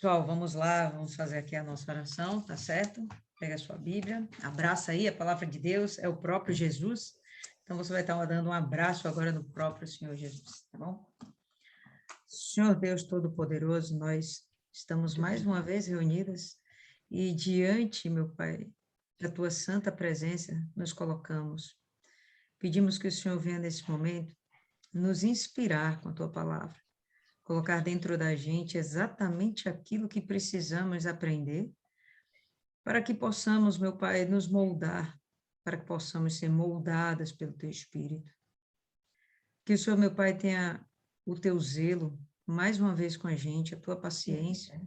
Pessoal, vamos lá, vamos fazer aqui a nossa oração, tá certo? Pega a sua Bíblia, abraça aí, a palavra de Deus é o próprio Jesus. Então, você vai estar dando um abraço agora no próprio Senhor Jesus, tá bom? Senhor Deus Todo-Poderoso, nós estamos mais uma vez reunidas e diante, meu Pai, da tua santa presença, nos colocamos. Pedimos que o Senhor venha nesse momento nos inspirar com a tua palavra, colocar dentro da gente exatamente aquilo que precisamos aprender, para que possamos, meu Pai, nos moldar, para que possamos ser moldadas pelo teu Espírito. Que o Senhor, meu Pai, tenha o teu zelo, mais uma vez com a gente, a tua paciência,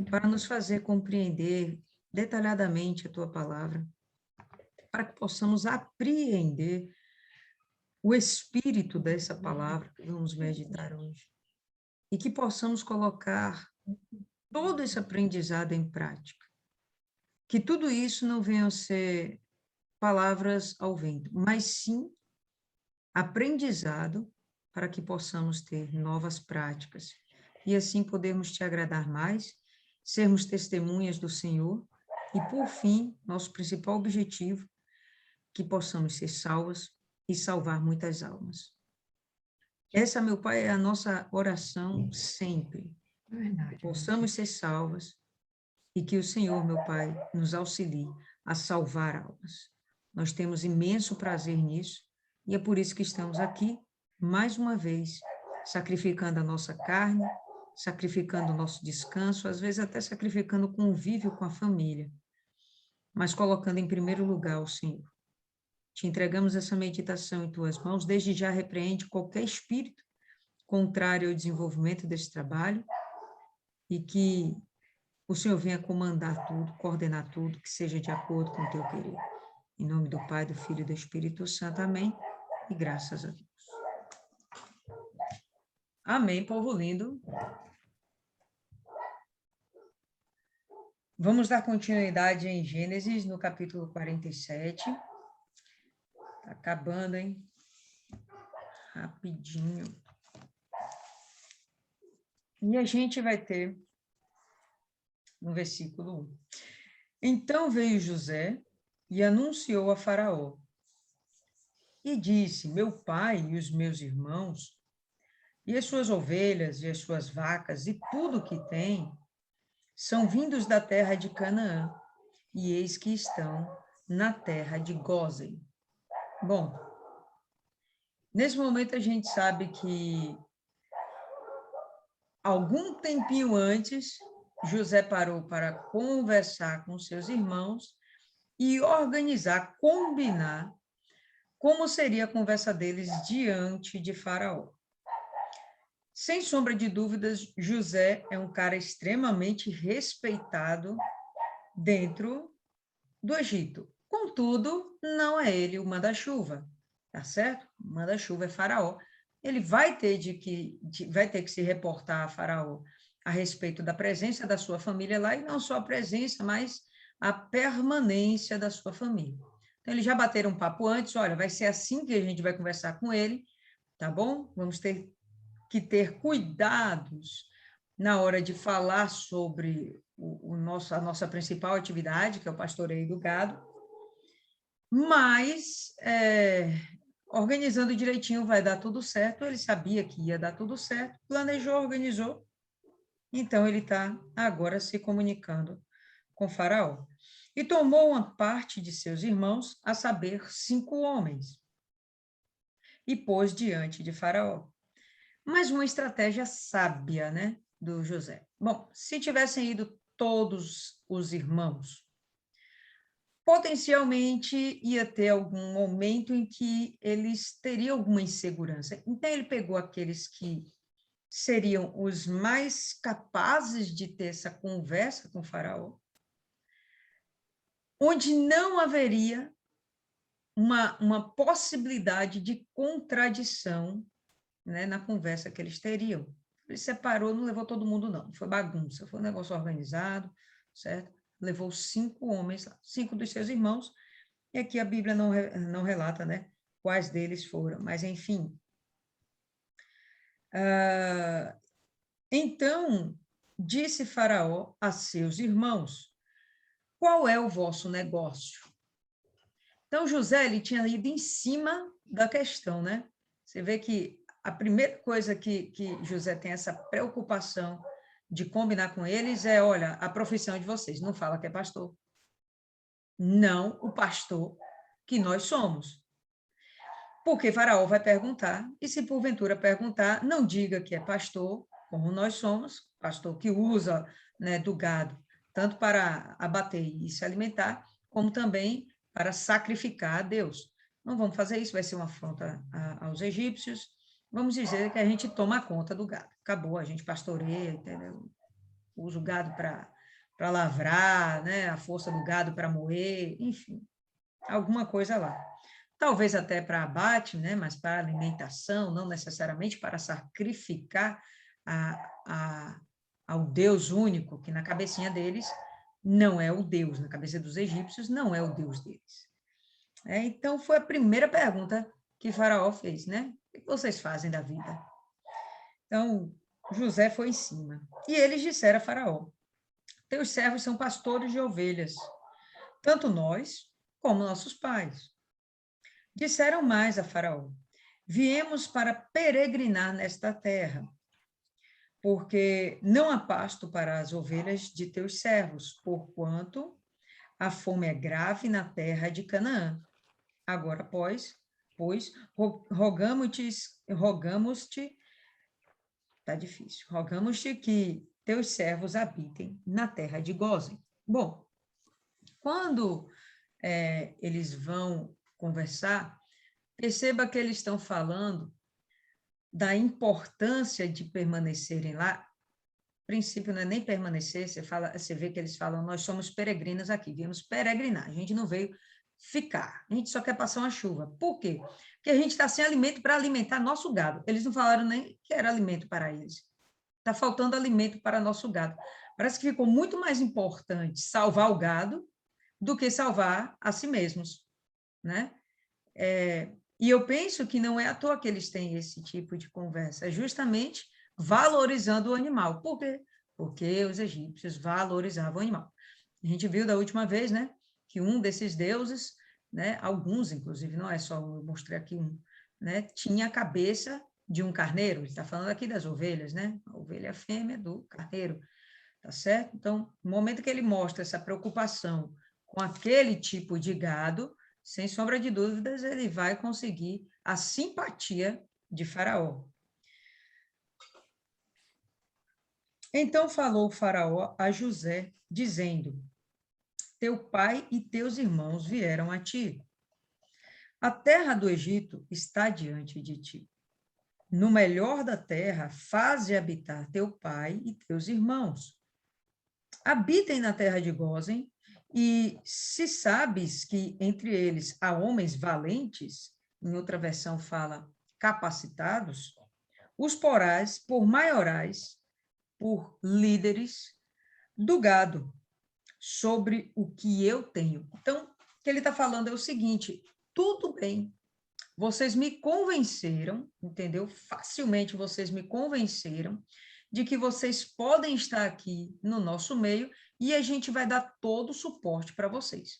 para nos fazer compreender detalhadamente a tua palavra, para que possamos apreender o espírito dessa palavra que vamos meditar hoje. E que possamos colocar todo esse aprendizado em prática. Que tudo isso não venha a ser palavras ao vento, mas sim aprendizado para que possamos ter novas práticas e assim podermos te agradar mais, sermos testemunhas do Senhor e, por fim, nosso principal objetivo, que possamos ser salvas e salvar muitas almas. Essa, meu Pai, é a nossa oração sempre. Que possamos ser salvas e que o Senhor, meu Pai, nos auxilie a salvar almas. Nós temos imenso prazer nisso e é por isso que estamos aqui, mais uma vez, sacrificando a nossa carne, sacrificando o nosso descanso, às vezes até sacrificando o convívio com a família, mas colocando em primeiro lugar o Senhor. Te entregamos essa meditação em tuas mãos, desde já repreende qualquer espírito contrário ao desenvolvimento desse trabalho e que o Senhor venha comandar tudo, coordenar tudo, que seja de acordo com o teu querer. Em nome do Pai, do Filho e do Espírito Santo. Amém. E graças a Deus. Amém, povo lindo. Vamos dar continuidade em Gênesis, no capítulo 47. Tá acabando, hein? Rapidinho. E a gente vai ter no versículo 1. Então veio José e anunciou a Faraó. E disse: meu pai e os meus irmãos, e as suas ovelhas e as suas vacas e tudo o que tem, são vindos da terra de Canaã, e eis que estão na terra de Gósen. Bom, nesse momento a gente sabe que algum tempinho antes, José parou para conversar com seus irmãos e organizar, combinar como seria a conversa deles diante de Faraó. Sem sombra de dúvidas, José é um cara extremamente respeitado dentro do Egito. Contudo, não é ele o manda-chuva, tá certo? O manda-chuva é Faraó. Ele vai ter que se reportar a Faraó a respeito da presença da sua família lá, e não só a presença, mas a permanência da sua família. Então, eles já bateram um papo antes, olha, vai ser assim que a gente vai conversar com ele, tá bom? Vamos ter que ter cuidados na hora de falar sobre a nossa principal atividade, que é o pastoreio do gado, mas organizando direitinho vai dar tudo certo, ele sabia que ia dar tudo certo, planejou, organizou, então ele está agora se comunicando com Faraó. E tomou uma parte de seus irmãos, a saber, 5 homens, e pôs diante de Faraó. Mas uma estratégia sábia, né, do José. Bom, se tivessem ido todos os irmãos, potencialmente ia ter algum momento em que eles teriam alguma insegurança. Então, ele pegou aqueles que seriam os mais capazes de ter essa conversa com o faraó, onde não haveria uma possibilidade de contradição, né, na conversa que eles teriam. Ele separou, não levou todo mundo, não. Foi bagunça, foi um negócio organizado, certo? Levou 5 homens, 5 dos seus irmãos, e aqui a Bíblia não relata, né, quais deles foram, mas enfim. Então, disse Faraó a seus irmãos: qual é o vosso negócio? Então, José, ele tinha ido em cima da questão, né? Você vê que a primeira coisa que José tem essa preocupação de combinar com eles é, olha, a profissão de vocês, não fala que é pastor. Não o pastor que nós somos. Porque Faraó vai perguntar, e se porventura perguntar, não diga que é pastor, como nós somos, pastor que usa, né, do gado, tanto para abater e se alimentar, como também para sacrificar a Deus. Não vamos fazer isso, vai ser uma afronta aos egípcios. Vamos dizer que a gente toma conta do gado. Acabou, a gente pastoreia, entendeu? Usa o gado para lavrar, né? A força do gado para moer, enfim, alguma coisa lá. Talvez até para abate, né? Mas para alimentação, não necessariamente para sacrificar ao Deus único, que na cabecinha deles não é o Deus, na cabeça dos egípcios não é o Deus deles. Então, foi a primeira pergunta que Faraó fez, né? O que vocês fazem da vida? Então, José foi em cima. E eles disseram a Faraó: teus servos são pastores de ovelhas, tanto nós como nossos pais. Disseram mais a Faraó: viemos para peregrinar nesta terra, porque não há pasto para as ovelhas de teus servos, porquanto a fome é grave na terra de Canaã. Agora, pois rogamos-te, tá difícil, rogamos-te que teus servos habitem na terra de Gósen. Bom, quando eles vão conversar, perceba que eles estão falando da importância de permanecerem lá. O princípio não é nem permanecer, você vê que eles falam, nós somos peregrinos aqui, viemos peregrinar, a gente não veio ficar, a gente só quer passar uma chuva. Por quê? Porque a gente está sem alimento para alimentar nosso gado. Eles não falaram nem que era alimento para eles. Está faltando alimento para nosso gado. Parece que ficou muito mais importante salvar o gado do que salvar a si mesmos, né? E eu penso que não é à toa que eles têm esse tipo de conversa, é justamente valorizando o animal. Por quê? Porque os egípcios valorizavam o animal. A gente viu da última vez, né, que um desses deuses, né, alguns, inclusive, não é só, eu mostrei aqui um, né, tinha a cabeça de um carneiro, ele está falando aqui das ovelhas, né, a ovelha fêmea do carneiro, tá certo? Então, no momento que ele mostra essa preocupação com aquele tipo de gado, sem sombra de dúvidas, ele vai conseguir a simpatia de Faraó. Então falou o Faraó a José, dizendo: teu pai e teus irmãos vieram a ti. A terra do Egito está diante de ti. No melhor da terra, faze habitar teu pai e teus irmãos. Habitem na terra de Gósen, e se sabes que entre eles há homens valentes, em outra versão fala capacitados, os porás por maiorais, por líderes do gado, sobre o que eu tenho. Então, o que ele está falando é o seguinte: tudo bem, vocês me convenceram, entendeu? Facilmente vocês me convenceram de que vocês podem estar aqui no nosso meio e a gente vai dar todo o suporte para vocês.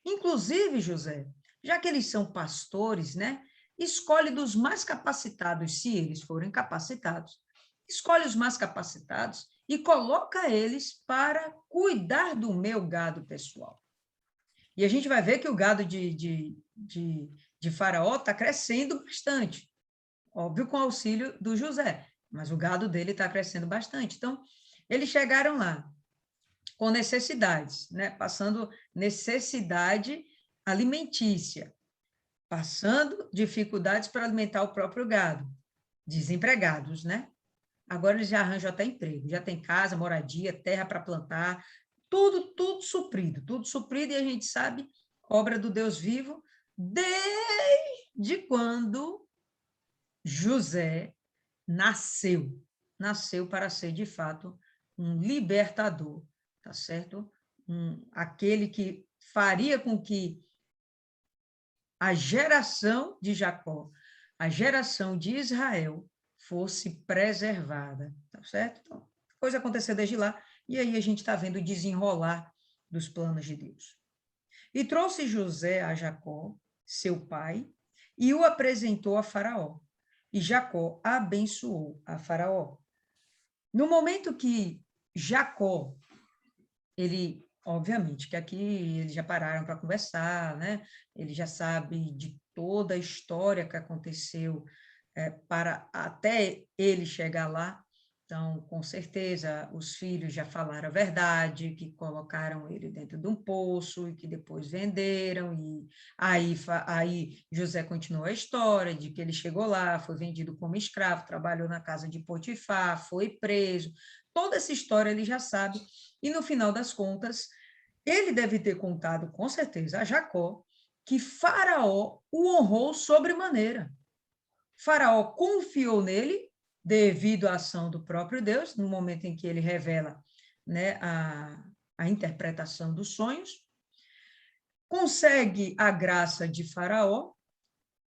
Inclusive, José, já que eles são pastores, né? Escolhe dos mais capacitados, se eles forem capacitados, escolhe os mais capacitados e coloca eles para cuidar do meu gado pessoal. E a gente vai ver que o gado de Faraó está crescendo bastante, óbvio com o auxílio do José, mas o gado dele está crescendo bastante. Então, eles chegaram lá com necessidades, né? Passando necessidade alimentícia, passando dificuldades para alimentar o próprio gado, desempregados, né? Agora eles já arranjam até emprego, já tem casa, moradia, terra para plantar, tudo suprido, e a gente sabe, obra do Deus vivo, desde quando José nasceu para ser, de fato, um libertador, tá certo? Aquele que faria com que a geração de Jacó, a geração de Israel, fosse preservada, tá certo? Então, coisa aconteceu desde lá, e aí a gente está vendo o desenrolar dos planos de Deus. E trouxe José a Jacó, seu pai, e o apresentou a Faraó. E Jacó abençoou a Faraó. No momento que Jacó, ele, obviamente, que aqui eles já pararam para conversar, né? Ele já sabe de toda a história que aconteceu para até ele chegar lá. Então, com certeza, os filhos já falaram a verdade, que colocaram ele dentro de um poço e que depois venderam. E aí José continuou a história de que ele chegou lá, foi vendido como escravo, trabalhou na casa de Potifar, foi preso. Toda essa história ele já sabe. E no final das contas, ele deve ter contado, com certeza, a Jacó, que Faraó o honrou sobremaneira. Faraó confiou nele, devido à ação do próprio Deus, no momento em que ele revela, né, a interpretação dos sonhos, consegue a graça de Faraó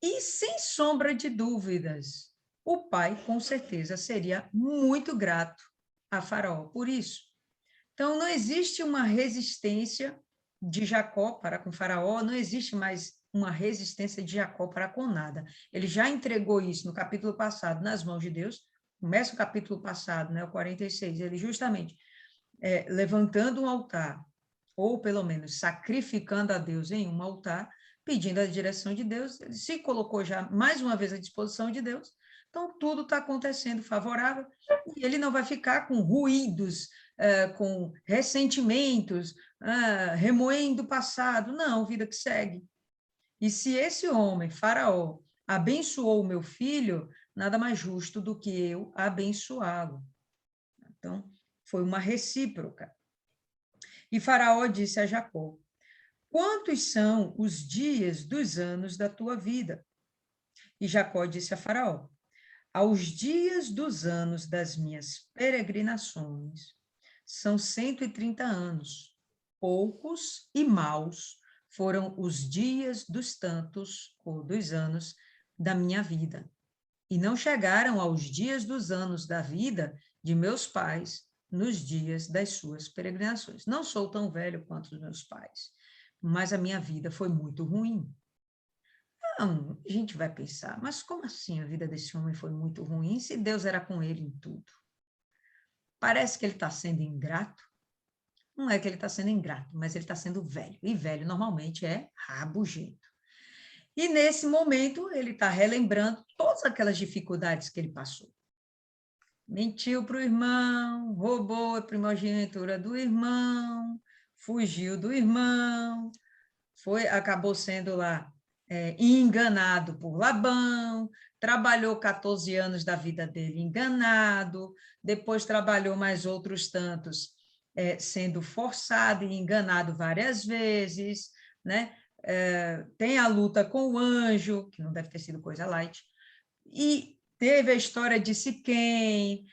e, sem sombra de dúvidas, o pai, com certeza, seria muito grato a Faraó por isso. Então, não existe uma resistência de Jacó para com Faraó, não existe mais uma resistência de Jacó para com nada. Ele já entregou isso no capítulo passado nas mãos de Deus, começa o capítulo passado, né, o 46, ele justamente levantando um altar, ou pelo menos sacrificando a Deus em um altar, pedindo a direção de Deus, ele se colocou já mais uma vez à disposição de Deus, então tudo está acontecendo favorável, e ele não vai ficar com ruídos, com ressentimentos, remoendo o passado, não, vida que segue. E se esse homem, Faraó, abençoou o meu filho, nada mais justo do que eu abençoá-lo. Então, foi uma recíproca. E Faraó disse a Jacó: quantos são os dias dos anos da tua vida? E Jacó disse a Faraó: aos dias dos anos das minhas peregrinações são 130 anos. Poucos e maus foram os dias dos tantos, ou dos anos, da minha vida. E não chegaram aos dias dos anos da vida de meus pais, nos dias das suas peregrinações. Não sou tão velho quanto os meus pais, mas a minha vida foi muito ruim. Não, a gente vai pensar, mas como assim a vida desse homem foi muito ruim se Deus era com ele em tudo? Parece que ele está sendo ingrato. Não é que ele está sendo ingrato, mas ele está sendo velho. E velho normalmente é rabugento. E nesse momento ele está relembrando todas aquelas dificuldades que ele passou. Mentiu para o irmão, roubou a primogenitura do irmão, fugiu do irmão, acabou sendo lá enganado por Labão, trabalhou 14 anos da vida dele enganado, depois trabalhou mais outros tantos sendo forçado e enganado várias vezes, né? Tem a luta com o anjo, que não deve ter sido coisa light, e teve a história de Siquém,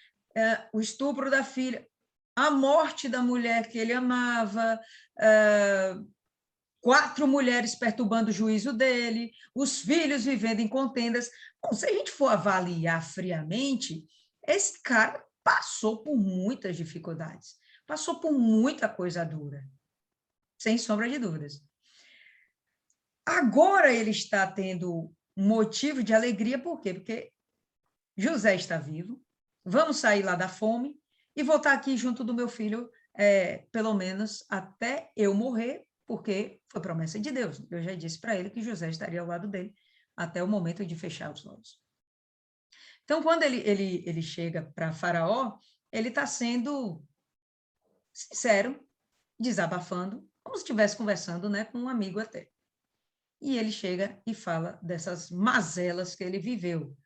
o estupro da filha, a morte da mulher que ele amava, 4 mulheres perturbando o juízo dele, os filhos vivendo em contendas. Bom, se a gente for avaliar friamente, esse cara passou por muitas dificuldades, passou por muita coisa dura, sem sombra de dúvidas. Agora ele está tendo um motivo de alegria, por quê? Porque José está vivo, vamos sair lá da fome e vou estar aqui junto do meu filho, pelo menos até eu morrer, porque foi promessa de Deus. Eu já disse para ele que José estaria ao lado dele até o momento de fechar os olhos. Então, quando ele chega para Faraó, ele está sendo sincero, desabafando, como se estivesse conversando, né, com um amigo até. E ele chega e fala dessas mazelas que ele viveu.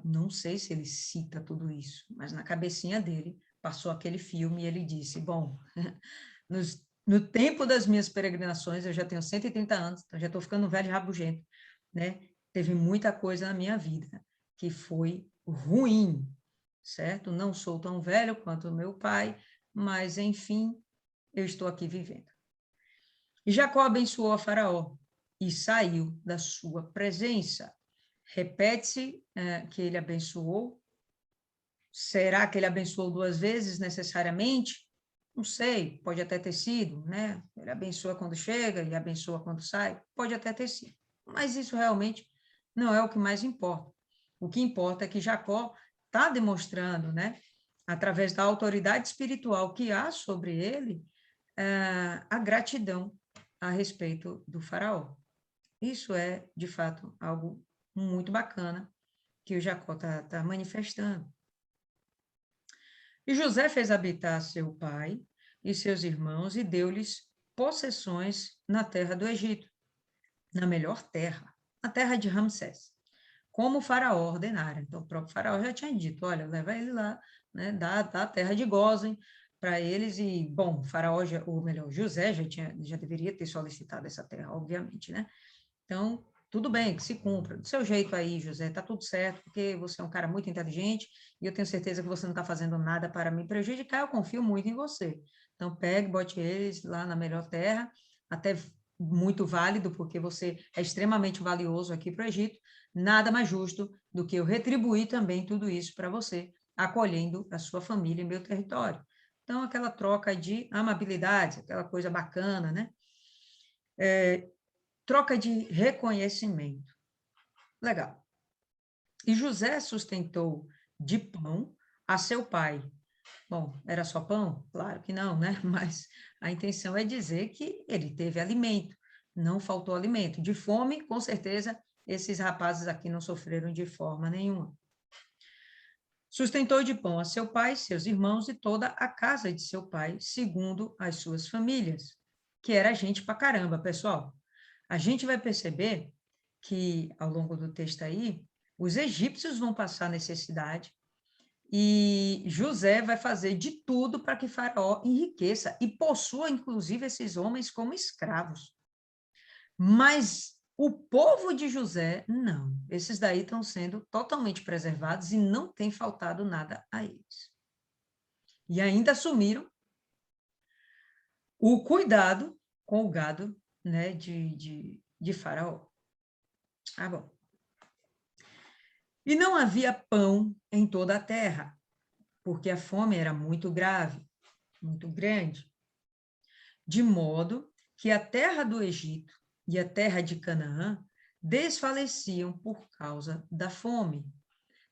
Não sei se ele cita tudo isso, mas na cabecinha dele passou aquele filme e ele disse, bom, no tempo das minhas peregrinações, eu já tenho 130 anos, então já estou ficando velho e rabugento, né? Teve muita coisa na minha vida que foi ruim, certo? Não sou tão velho quanto o meu pai, mas, enfim, eu estou aqui vivendo. E Jacó abençoou a Faraó e saiu da sua presença. Repete-se que ele abençoou Será que ele abençoou 2 vezes necessariamente? Não sei, pode até ter sido, né? Ele abençoa quando chega e abençoa quando sai, pode até ter sido. Mas isso realmente não é o que mais importa. O que importa é que Jacó está demonstrando, né, através da autoridade espiritual que há sobre ele, a gratidão a respeito do faraó. Isso é, de fato, algo muito bacana que o Jacó está manifestando. E José fez habitar seu pai e seus irmãos e deu-lhes possessões na terra do Egito, na melhor terra, a terra de Ramsés, como o faraó ordenara. Então, o próprio faraó já tinha dito, olha, leva ele lá, né, dá a terra de Gósen para eles e, bom, o faraó, ou melhor, José já deveria ter solicitado essa terra, obviamente, né? Então, tudo bem, que se cumpra. Do seu jeito aí, José, tá tudo certo, porque você é um cara muito inteligente e eu tenho certeza que você não está fazendo nada para me prejudicar, eu confio muito em você. Então, pegue, bote eles lá na melhor terra, até muito válido, porque você é extremamente valioso aqui para o Egito, nada mais justo do que eu retribuir também tudo isso para você, acolhendo a sua família em meu território. Então, aquela troca de amabilidades, aquela coisa bacana, né? Troca de reconhecimento. Legal. E José sustentou de pão a seu pai. Bom, era só pão? Claro que não, né? Mas a intenção é dizer que ele teve alimento, não faltou alimento. De fome, com certeza, esses rapazes aqui não sofreram de forma nenhuma. Sustentou de pão a seu pai, seus irmãos e toda a casa de seu pai, segundo as suas famílias, que era gente pra caramba, pessoal. A gente vai perceber que, ao longo do texto aí, os egípcios vão passar necessidade e José vai fazer de tudo para que Faraó enriqueça e possua, inclusive, esses homens como escravos. Mas o povo de José, não. Esses daí estão sendo totalmente preservados e não tem faltado nada a eles. E ainda assumiram o cuidado com o gado, né, de Faraó. Ah, bom. E não havia pão em toda a terra, porque a fome era muito grave, muito grande, de modo que a terra do Egito e a terra de Canaã desfaleciam por causa da fome.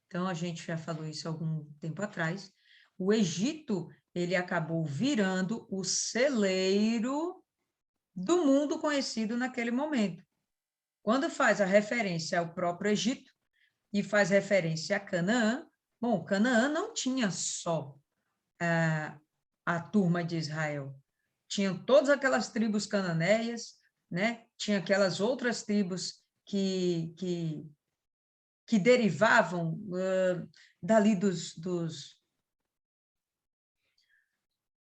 Então, a gente já falou isso há algum tempo atrás. O Egito, ele acabou virando o celeiro do mundo conhecido naquele momento. Quando faz a referência ao próprio Egito e faz referência a Canaã, bom, Canaã não tinha só a turma de Israel, tinham todas aquelas tribos cananeias, né? Tinha aquelas outras tribos que derivavam dali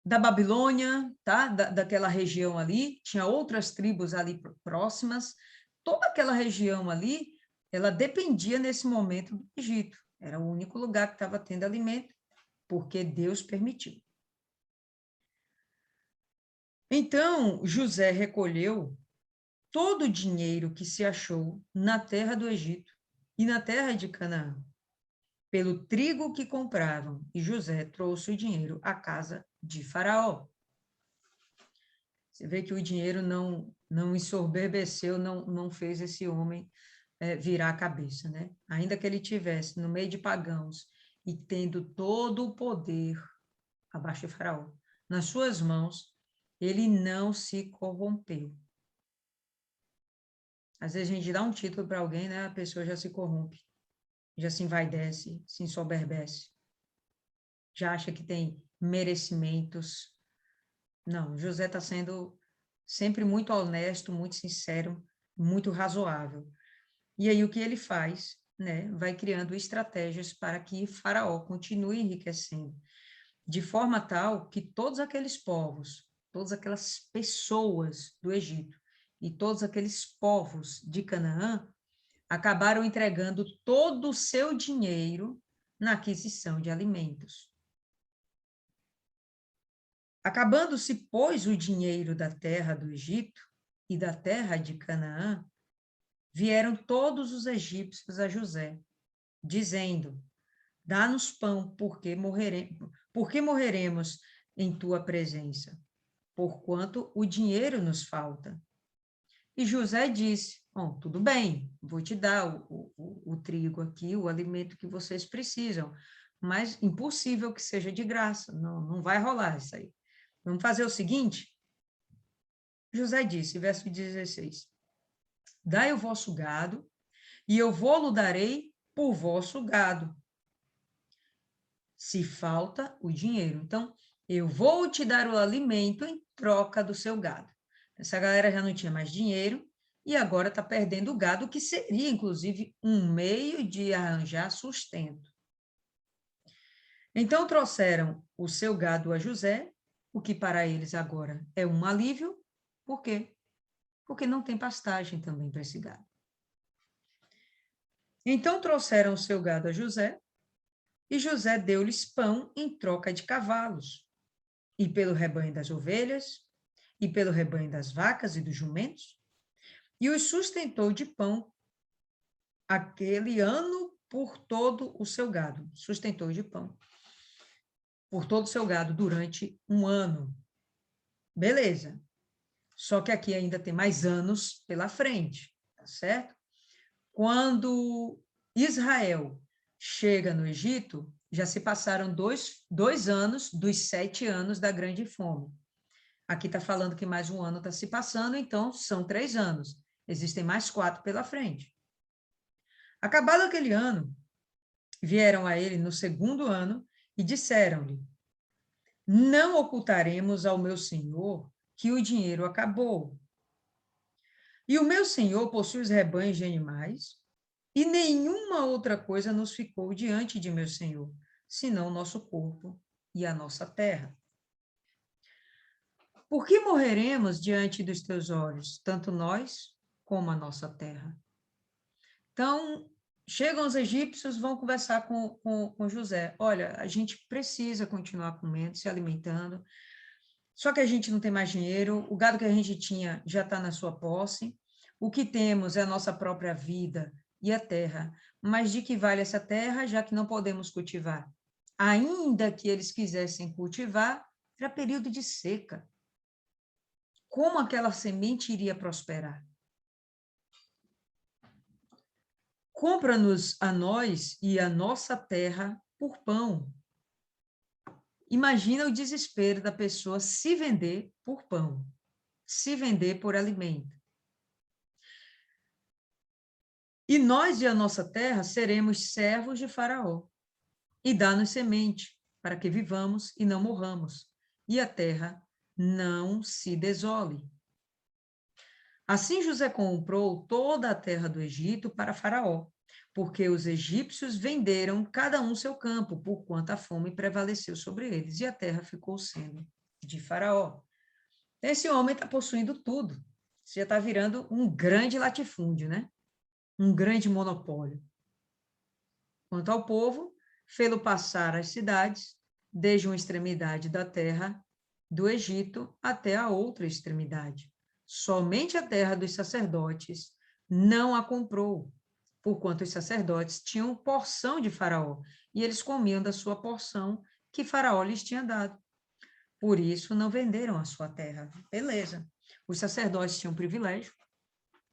da Babilônia, tá? Daquela região ali, tinha outras tribos ali próximas, toda aquela região ali, ela dependia nesse momento do Egito, era o único lugar que estava tendo alimento, porque Deus permitiu. Então, José recolheu todo o dinheiro que se achou na terra do Egito e na terra de Canaã, pelo trigo que compravam, e José trouxe o dinheiro à casa de Faraó. Você vê que o dinheiro não ensoberbeceu, não fez esse homem virar a cabeça, né? Ainda que ele tivesse no meio de pagãos e tendo todo o poder abaixo de Faraó, nas suas mãos, ele não se corrompeu. Às vezes a gente dá um título para alguém, né? A pessoa já se corrompe, já se envaidece, se ensoberbece, já acha que tem merecimentos. Não, José está sendo sempre muito honesto, muito sincero, muito razoável. E aí o que ele faz, né? Vai criando estratégias para que Faraó continue enriquecendo, de forma tal que todos aqueles povos, todas aquelas pessoas do Egito e todos aqueles povos de Canaã acabaram entregando todo o seu dinheiro na aquisição de alimentos. Acabando-se, pois, o dinheiro da terra do Egito e da terra de Canaã, vieram todos os egípcios a José, dizendo: Dá-nos pão, porque morreremos em tua presença, porquanto o dinheiro nos falta. E José disse, bom, tudo bem, vou te dar o trigo aqui, o alimento que vocês precisam, mas impossível que seja de graça, não vai rolar isso aí. Vamos fazer o seguinte? José disse, verso 16, dai o vosso gado, e eu vou-lo darei por vosso gado, se falta o dinheiro. Então, eu vou te dar o alimento em troca do seu gado. Essa galera já não tinha mais dinheiro e agora está perdendo o gado, que seria, inclusive, um meio de arranjar sustento. Então, trouxeram o seu gado a José, o que para eles agora é um alívio. Por quê? Porque não tem pastagem também para esse gado. Então, trouxeram o seu gado a José, e José deu-lhes pão em troca de cavalos, e pelo rebanho das ovelhas, e pelo rebanho das vacas e dos jumentos, e os sustentou de pão aquele ano por todo o seu gado. Sustentou de pão por todo o seu gado durante um ano. Beleza. Só que aqui ainda tem mais anos pela frente, tá certo? Quando Israel chega no Egito, já se passaram dois anos dos 7 anos da grande fome. Aqui está falando que mais um ano está se passando, então são 3 anos. Existem mais 4 pela frente. Acabado aquele ano, vieram a ele no segundo ano e disseram-lhe, não ocultaremos ao meu senhor que o dinheiro acabou. E o meu senhor possui os rebanhos de animais, e nenhuma outra coisa nos ficou diante de meu senhor, senão o nosso corpo e a nossa terra. Por que morreremos diante dos teus olhos, tanto nós como a nossa terra? Então, chegam os egípcios, vão conversar com José. Olha, a gente precisa continuar comendo, se alimentando, só que a gente não tem mais dinheiro, o gado que a gente tinha já está na sua posse, o que temos é a nossa própria vida e a terra. Mas de que vale essa terra, já que não podemos cultivar? Ainda que eles quisessem cultivar, era período de seca. Como aquela semente iria prosperar? Compra-nos a nós e a nossa terra por pão. Imagina o desespero da pessoa se vender por pão, se vender por alimento. E nós e a nossa terra seremos servos de Faraó. E dá-nos semente, para que vivamos e não morramos, e a terra não se desole. Assim José comprou toda a terra do Egito para Faraó, porque os egípcios venderam cada um seu campo, porquanto a fome prevaleceu sobre eles, e a terra ficou sendo de Faraó. Esse homem está possuindo tudo. Você já está virando um grande latifúndio, né? Um grande monopólio. Quanto ao povo, fê-lo passar as cidades, desde uma extremidade da terra do Egito até a outra extremidade. Somente a terra dos sacerdotes não a comprou, porquanto os sacerdotes tinham porção de Faraó, e eles comiam da sua porção que Faraó lhes tinha dado. Por isso, não venderam a sua terra. Beleza. Os sacerdotes tinham privilégio,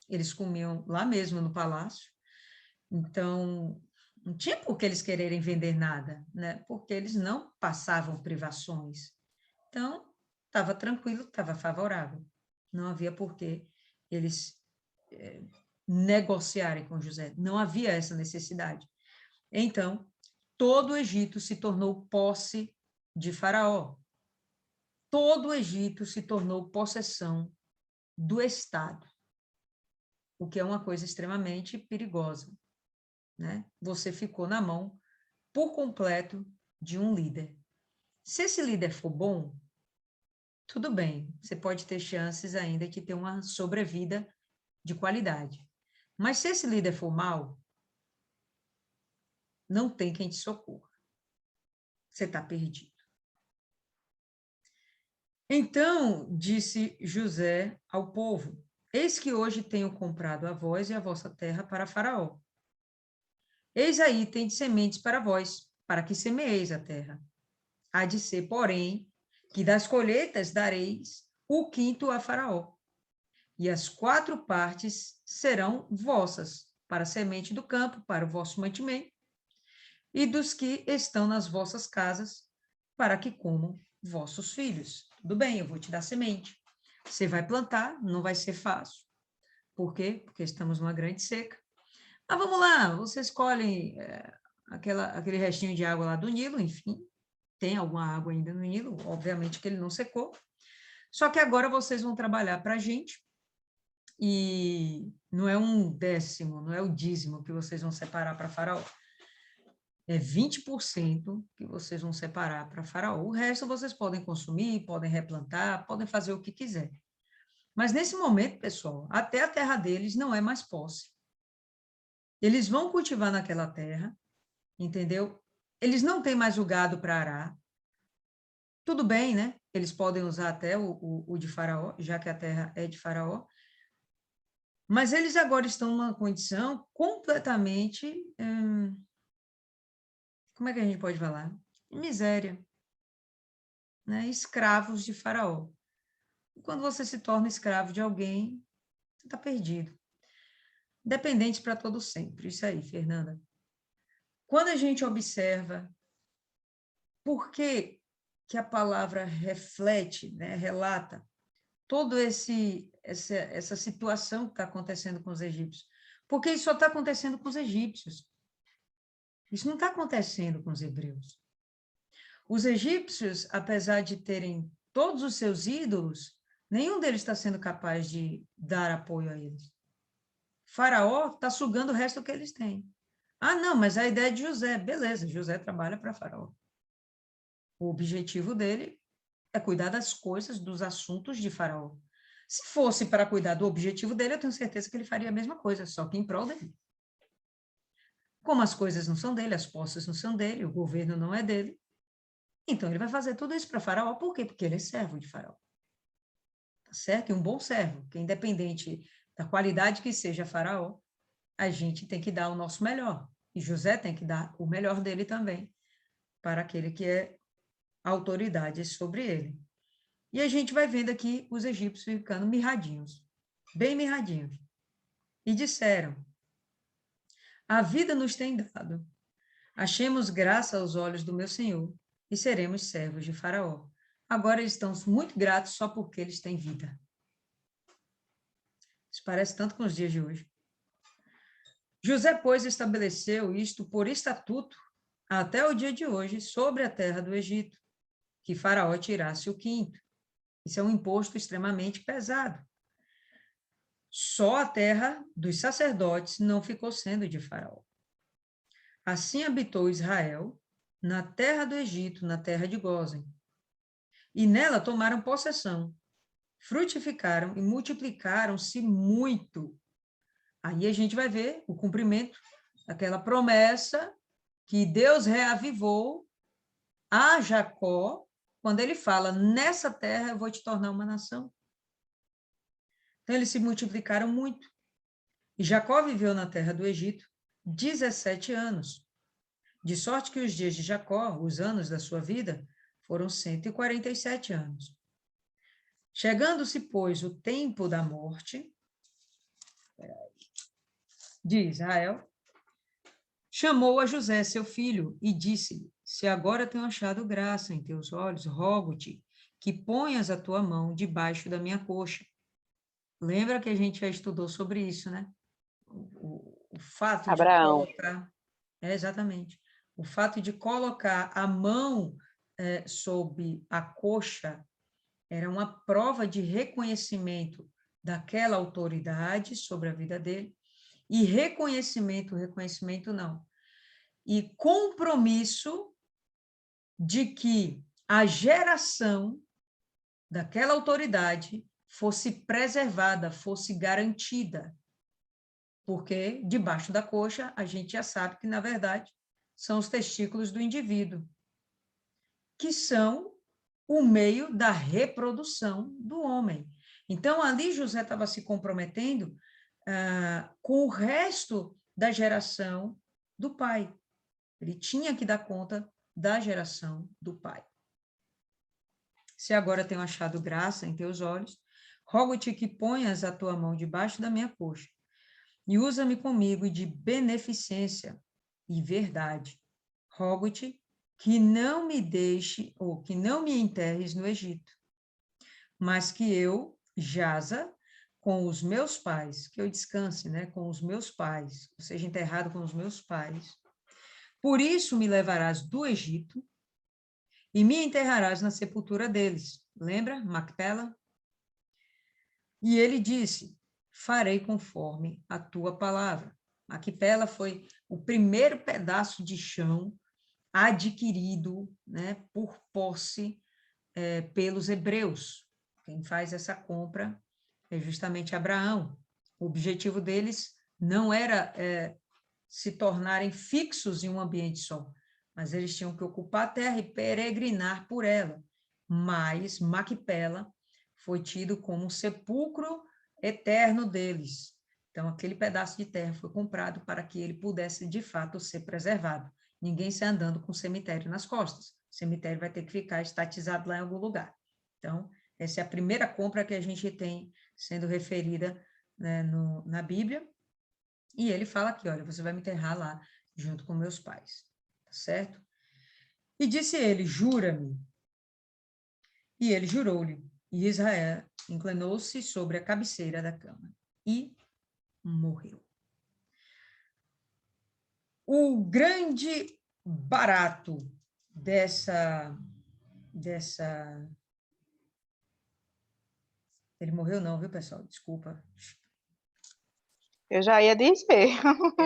eles comiam lá mesmo no palácio, então não tinha por que eles quererem vender nada, né? Porque eles não passavam privações. Então, estava tranquilo, estava favorável. Não havia por que eles negociarem com José. Não havia essa necessidade. Então, todo o Egito se tornou posse de Faraó. Todo o Egito se tornou possessão do Estado, o que é uma coisa extremamente perigosa, né? Você ficou na mão por completo de um líder. Se esse líder for bom, tudo bem, você pode ter chances ainda de ter uma sobrevida de qualidade. Mas se esse líder for mau, não tem quem te socorra. Você está perdido. Então, disse José ao povo, eis que hoje tenho comprado a vós e a vossa terra para Faraó. Eis aí, tem sementes para vós, para que semeeis a terra. Há de ser, porém, que das colheitas dareis o quinto a Faraó, e as 4 partes serão vossas, para a semente do campo, para o vosso mantimento, e dos que estão nas vossas casas, para que comam vossos filhos. Tudo bem, eu vou te dar semente. Você vai plantar, não vai ser fácil. Por quê? Porque estamos numa grande seca. Mas vamos lá, vocês escolhem aquele restinho de água lá do Nilo, enfim, tem alguma água ainda no Nilo, obviamente que ele não secou. Só que agora vocês vão trabalhar para a gente, e não é 1/10, não é o dízimo que vocês vão separar para Faraó. É 20% que vocês vão separar para Faraó. O resto vocês podem consumir, podem replantar, podem fazer o que quiser. Mas nesse momento, pessoal, até a terra deles não é mais posse. Eles vão cultivar naquela terra, entendeu? Eles não têm mais o gado para arar. Tudo bem, né? Eles podem usar até o de Faraó, já que a terra é de Faraó. Mas eles agora estão numa condição completamente, como é que a gente pode falar? Miséria, né? Escravos de Faraó. E quando você se torna escravo de alguém, você está perdido. Dependente para todo sempre. Isso aí, Fernanda. Quando a gente observa por que a palavra reflete, né, relata toda essa situação que está acontecendo com os egípcios. Porque isso só está acontecendo com os egípcios. Isso não está acontecendo com os hebreus. Os egípcios, apesar de terem todos os seus ídolos, nenhum deles está sendo capaz de dar apoio a eles. Faraó está sugando o resto que eles têm. Ah, não, mas a ideia é de José. Beleza, José trabalha para Faraó. O objetivo dele é cuidar das coisas, dos assuntos de Faraó. Se fosse para cuidar do objetivo dele, eu tenho certeza que ele faria a mesma coisa, só que em prol dele. Como as coisas não são dele, as posses não são dele, o governo não é dele, então ele vai fazer tudo isso para Faraó. Por quê? Porque ele é servo de Faraó. Tá certo? E um bom servo, que independente da qualidade que seja Faraó, a gente tem que dar o nosso melhor. E José tem que dar o melhor dele também, para aquele que é autoridade sobre ele. E a gente vai vendo aqui os egípcios ficando mirradinhos, bem mirradinhos. E disseram: a vida nos tem dado. Achemos graça aos olhos do meu Senhor e seremos servos de Faraó. Agora eles estão muito gratos só porque eles têm vida. Isso parece tanto com os dias de hoje. José, pois, estabeleceu isto por estatuto até o dia de hoje sobre a terra do Egito, que Faraó tirasse o quinto. Isso é um imposto extremamente pesado. Só a terra dos sacerdotes não ficou sendo de Faraó. Assim habitou Israel na terra do Egito, na terra de Gósen. E nela tomaram possessão, frutificaram e multiplicaram-se muito. Aí a gente vai ver o cumprimento daquela promessa que Deus reavivou a Jacó, quando ele fala, nessa terra eu vou te tornar uma nação. Então, eles se multiplicaram muito. E Jacó viveu na terra do Egito 17 anos. De sorte que os dias de Jacó, os anos da sua vida, foram 147 anos. Chegando-se, pois, o tempo da morte de Israel, chamou a José, seu filho, e disse-lhe: se agora tenho achado graça em teus olhos, rogo-te que ponhas a tua mão debaixo da minha coxa. Lembra que a gente já estudou sobre isso, né? O fato Abraão. de colocar... exatamente. O fato de colocar a mão sob a coxa era uma prova de reconhecimento daquela autoridade sobre a vida dele, e reconhecimento não, e compromisso de que a geração daquela autoridade fosse preservada, fosse garantida, porque debaixo da coxa a gente já sabe que, na verdade, são os testículos do indivíduo, que são o meio da reprodução do homem. Então, ali José estava se comprometendo com o resto da geração do pai. Ele tinha que dar conta da geração do pai. Se agora tenho achado graça em teus olhos, rogo-te que ponhas a tua mão debaixo da minha coxa e usa-me comigo de beneficência e verdade. Rogo-te que não me deixe ou que não me enterres no Egito, mas que eu jaza com os meus pais, que eu descanse, né, com os meus pais, ou seja, enterrado com os meus pais. Por isso me levarás do Egito e me enterrarás na sepultura deles. Lembra, Macpela? E ele disse, farei conforme a tua palavra. Macpela foi o primeiro pedaço de chão adquirido, né, por posse pelos hebreus. Quem faz essa compra é justamente Abraão. O objetivo deles não era se tornarem fixos em um ambiente só, mas eles tinham que ocupar a terra e peregrinar por ela. Mas Macpela foi tido como um sepulcro eterno deles. Então, aquele pedaço de terra foi comprado para que ele pudesse, de fato, ser preservado. Ninguém sai andando com cemitério nas costas. O cemitério vai ter que ficar estatizado lá em algum lugar. Então, essa é a primeira compra que a gente tem sendo referida, né, na Bíblia. E ele fala aqui, olha, você vai me enterrar lá junto com meus pais, tá certo? E disse ele, jura-me. E ele jurou-lhe. E Israel inclinou-se sobre a cabeceira da cama e morreu. O grande barato dessa... Ele morreu não, viu, pessoal? Desculpa. Eu já ia dizer,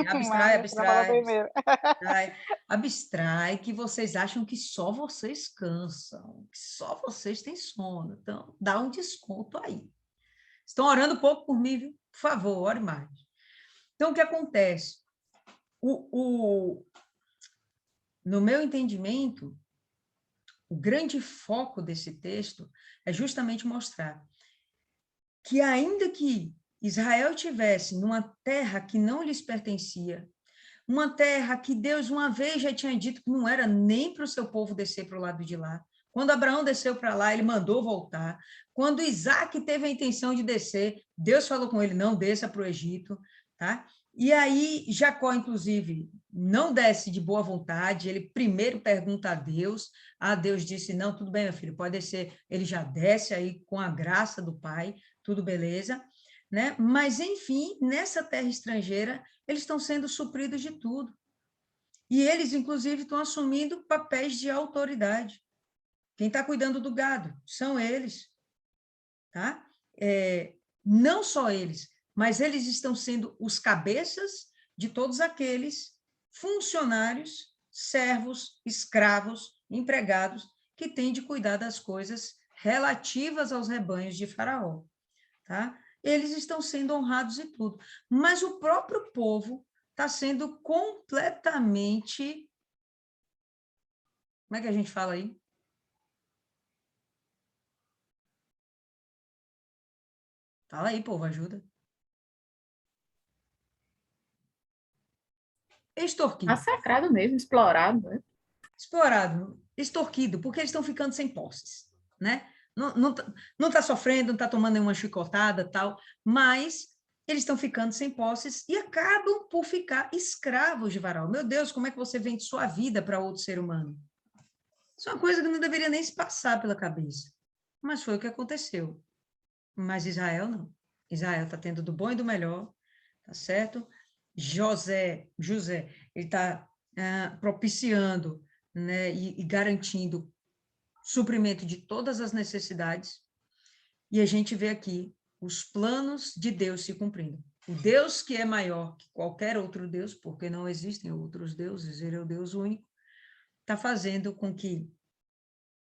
Abstrai, mas para falar abstrai, primeiro. abstrai, abstrai, que vocês acham que só vocês cansam, que só vocês têm sono. Então, dá um desconto aí. Estão orando pouco por mim, viu? Por favor, ore mais. Então, o que acontece? No meu entendimento, o grande foco desse texto é justamente mostrar que, ainda que Israel tivesse numa terra que não lhes pertencia, uma terra que Deus uma vez já tinha dito que não era nem para o seu povo descer para o lado de lá. Quando Abraão desceu para lá, ele mandou voltar. Quando Isaac teve a intenção de descer, Deus falou com ele, não desça para o Egito, tá? E aí, Jacó, inclusive, não desce de boa vontade, ele primeiro pergunta a Deus disse, não, tudo bem, meu filho, pode descer. Ele já desce aí com a graça do pai, tudo beleza, né? Mas, enfim, nessa terra estrangeira, eles estão sendo supridos de tudo. E eles, inclusive, estão assumindo papéis de autoridade. Quem está cuidando do gado são eles, tá? Não só eles, mas eles estão sendo os cabeças de todos aqueles funcionários, servos, escravos, empregados, que têm de cuidar das coisas relativas aos rebanhos de Faraó, tá? Eles estão sendo honrados e tudo, mas o próprio povo está sendo completamente... Como é que a gente fala aí? Fala aí, povo, ajuda. Extorquido. Massacrado mesmo, explorado, né? Explorado, extorquido, porque eles estão ficando sem posses, né? Não tá sofrendo, não está tomando nenhuma chicotada, tal, mas eles estão ficando sem posses e acabam por ficar escravos de varal. Meu Deus, como é que você vende sua vida para outro ser humano? Isso é uma coisa que não deveria nem se passar pela cabeça. Mas foi o que aconteceu. Mas Israel não. Israel está tendo do bom e do melhor, tá certo? José, ele está propiciando, né, e garantindo suprimento de todas as necessidades. E a gente vê aqui os planos de Deus se cumprindo. O Deus que é maior que qualquer outro Deus, porque não existem outros deuses, ele é o Deus único, está fazendo com que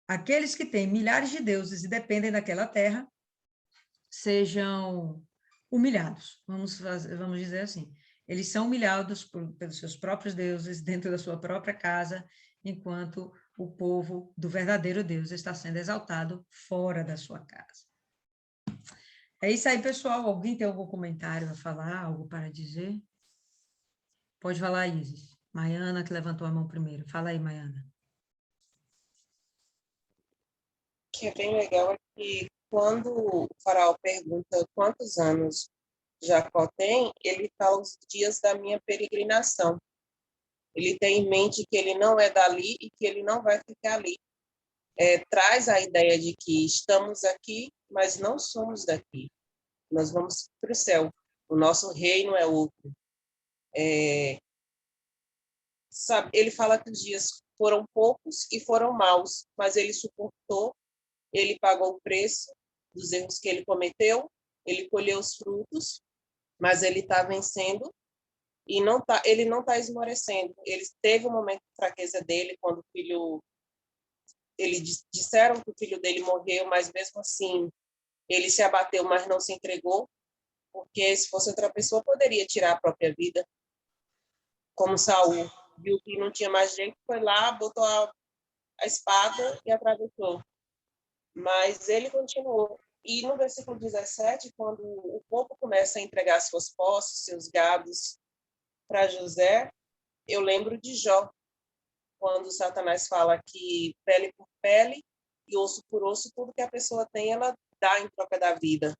aqueles que têm milhares de deuses e dependem daquela terra sejam humilhados, vamos dizer assim. Eles são humilhados pelos seus próprios deuses, dentro da sua própria casa, enquanto o povo do verdadeiro Deus está sendo exaltado fora da sua casa. É isso aí, pessoal. Alguém tem algum comentário a falar, algo para dizer? Pode falar, Isis. Maiana, que levantou a mão primeiro. Fala aí, Maiana. O que é bem legal é que quando o faraó pergunta quantos anos Jacó tem, ele fala os dias da minha peregrinação. Ele tem em mente que ele não é dali e que ele não vai ficar ali. Traz a ideia de que estamos aqui, mas não somos daqui. Nós vamos para o céu. O nosso reino é outro. Sabe, ele fala que os dias foram poucos e foram maus, mas ele suportou, ele pagou o preço dos erros que ele cometeu, ele colheu os frutos, mas ele está vencendo e ele não está esmorecendo. Ele teve um momento de fraqueza dele quando o filho, disseram que o filho dele morreu, mas mesmo assim ele se abateu, mas não se entregou, porque se fosse outra pessoa poderia tirar a própria vida, como Saul viu que não tinha mais jeito, foi lá, botou a espada e atravessou. Mas ele continuou. E no versículo 17, quando o povo começa a entregar suas posses, seus gados para José, eu lembro de Jó, quando Satanás fala que pele por pele e osso por osso, tudo que a pessoa tem, ela dá em troca da vida.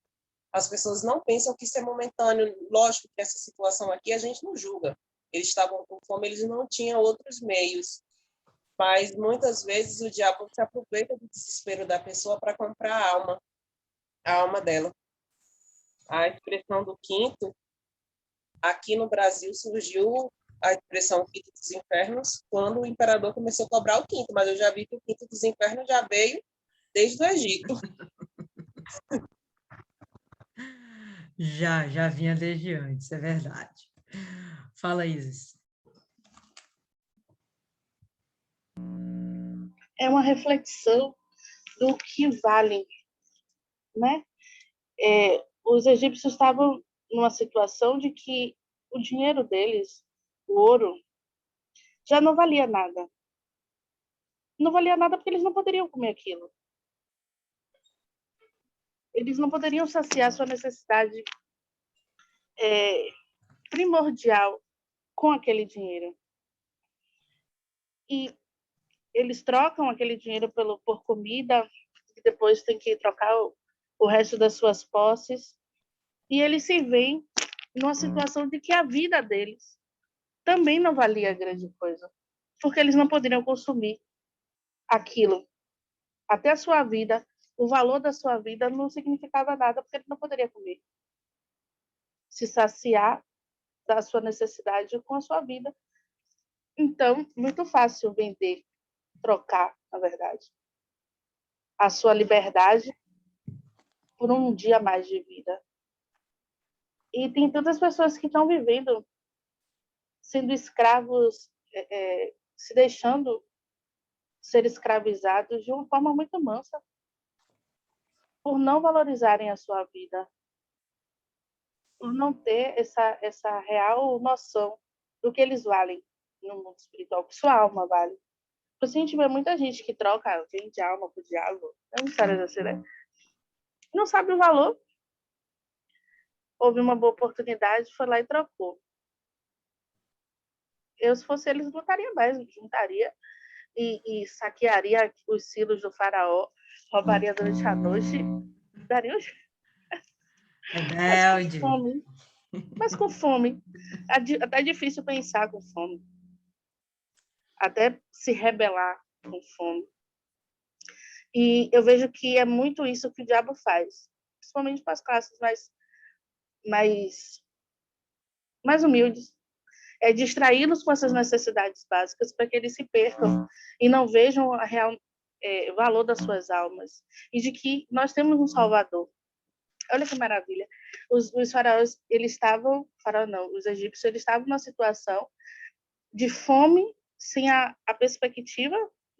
As pessoas não pensam que isso é momentâneo. Lógico que essa situação aqui a gente não julga. Eles estavam com fome, eles não tinham outros meios. Mas muitas vezes o diabo se aproveita do desespero da pessoa para comprar a alma dela. A expressão do quinto, aqui no Brasil surgiu a expressão quinto dos infernos quando o imperador começou a cobrar o quinto, mas eu já vi que o quinto dos infernos já veio desde o Egito. Já vinha desde antes, é verdade. Fala, Isis. É uma reflexão do que vale, né? Os egípcios estavam numa situação de que o dinheiro deles, o ouro, já não valia nada. Não valia nada porque eles não poderiam comer aquilo. Eles não poderiam saciar sua necessidade primordial com aquele dinheiro. E eles trocam aquele dinheiro por comida, e depois tem que trocar o resto das suas posses. E eles se veem numa situação de que a vida deles também não valia grande coisa, porque eles não poderiam consumir aquilo. Até a sua vida, o valor da sua vida não significava nada, porque ele não poderia comer. Se saciar da sua necessidade com a sua vida. Então, muito fácil vender, trocar, na verdade, a sua liberdade por um dia mais de vida. E tem tantas pessoas que estão vivendo, sendo escravos, se deixando ser escravizados de uma forma muito mansa, por não valorizarem a sua vida, por não ter essa real noção do que eles valem no mundo espiritual, que sua alma vale. Por isso a gente vê muita gente que troca, vende alma pro diabo, é histórias assim, né? Não sabe o valor. Houve uma boa oportunidade, foi lá e trocou. Eu, se fosse eles, lutaria mais, juntaria e saquearia os silos do faraó, roubaria durante a noite, daria Rebelde. Mas com fome. Até é difícil pensar com fome. Até se rebelar com fome. E eu vejo que é muito isso que o diabo faz, principalmente para as classes mais humildes. É distraí-los com essas necessidades básicas para que eles se percam e não vejam o real valor das suas almas. E de que nós temos um Salvador. Olha que maravilha. Os faraós, os egípcios, eles estavam numa situação de fome, sem a perspectiva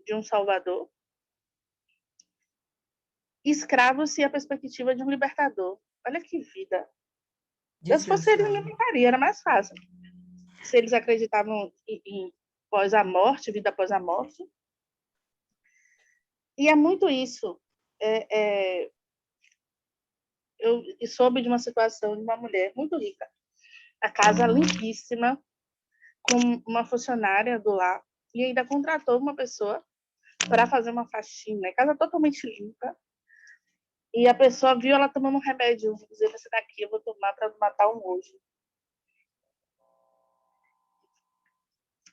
de um Salvador, escravos sem a perspectiva de um libertador. Olha que vida. Se fosse ele, não libertaria, era mais fácil. Se eles acreditavam em pós a morte, vida após a morte. E é muito isso. Eu soube de uma situação de uma mulher muito rica, a casa limpíssima, com uma funcionária do lar e ainda contratou uma pessoa para fazer uma faxina, casa totalmente limpa. E a pessoa viu ela tomando um remédio, dizendo: esse daqui eu vou tomar para matar um nojo.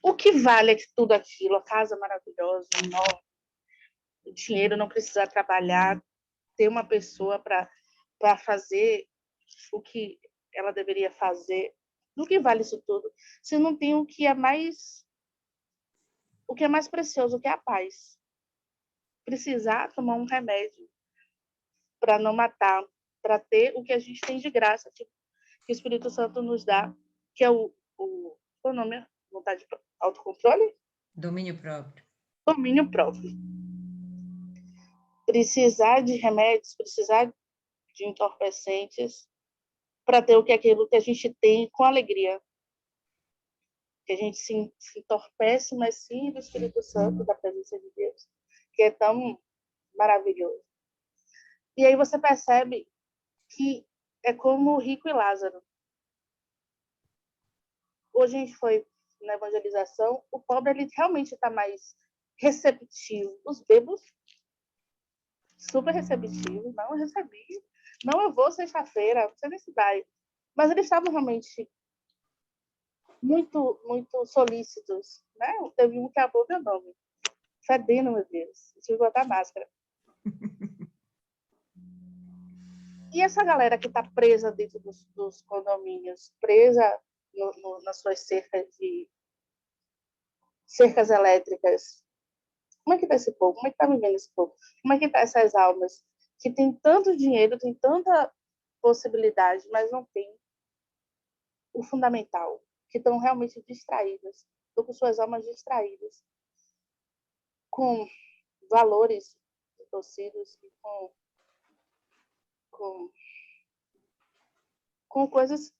O que vale tudo aquilo? A casa maravilhosa, enorme, o dinheiro, não precisar trabalhar, ter uma pessoa para fazer o que ela deveria fazer. Do que vale isso tudo? Se não tem o que é mais precioso, o que é a paz. Precisar tomar um remédio para não matar, para ter o que a gente tem de graça, que o Espírito Santo nos dá, que é qual é o nome? Vontade de autocontrole? Domínio próprio. Domínio próprio. Precisar de remédios, precisar de entorpecentes para ter aquilo que a gente tem com alegria. Que a gente se entorpece, mas sim do Espírito Santo, da presença de Deus, que é tão maravilhoso. E aí você percebe que é como o rico e Lázaro. Hoje a gente foi na evangelização, o pobre ele realmente está mais receptivo. Os bêbados, super receptivos, não recebi, não, eu vou sexta-feira, não sei nem se vai. Mas eles estavam realmente muito, muito solícitos, né? Teve um que acabou meu nome. Fedendo, meu Deus. Eu tive que botar máscara. E essa galera que está presa dentro dos condomínios, presa nas suas cercas elétricas, como é que está esse povo? Como é que está vivendo esse povo? Como é que está essas almas que tem tanto dinheiro, tem tanta possibilidade, mas não tem o fundamental, que estão realmente distraídas, estão com suas almas distraídas, com valores torcidos e com coisas